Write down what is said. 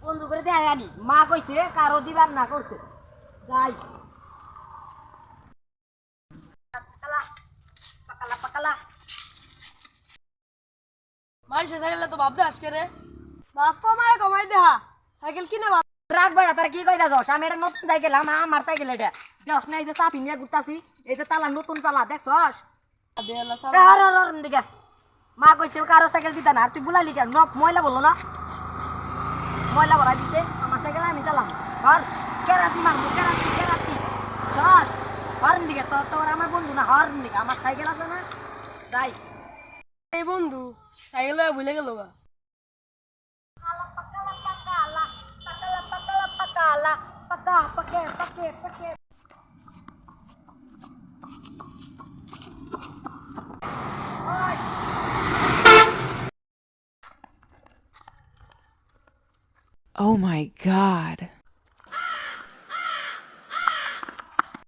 বন্ধু করে দেয় আনি মা কইছে কারো দিবার না করছে যাই পাকালা পাকালা পাকালা মানুষের সাইকেল তো ভাবতে আজকে রে বাপ কমাই দেহা সাইকেল কিনে বাপ রাখ বেড়া তোর কি কইতা দোষ আমি এটা নতুন সাইকেল আমার সাইকেল এটা দোষ না এই যে চাপি নিয়ে ঘুরতাছি এই যে তালা নতুন চালা দেখছস দিকে মা কইছে কারো সাইকেল দিতা না আর তুই বুলাইলি কেন ময়লা বললো না ময়লা ভরা দিতে আমার সাইকেল আমি চালাম ধর কেরাতি মারবো কেরাতি ধর হর্ন দিকে তোর আমার বন্ধু না হর্ন দিকে আমার সাইকেল আছে না যাই এই বন্ধু সাইকেল ভুলে গেল গা Oh my God.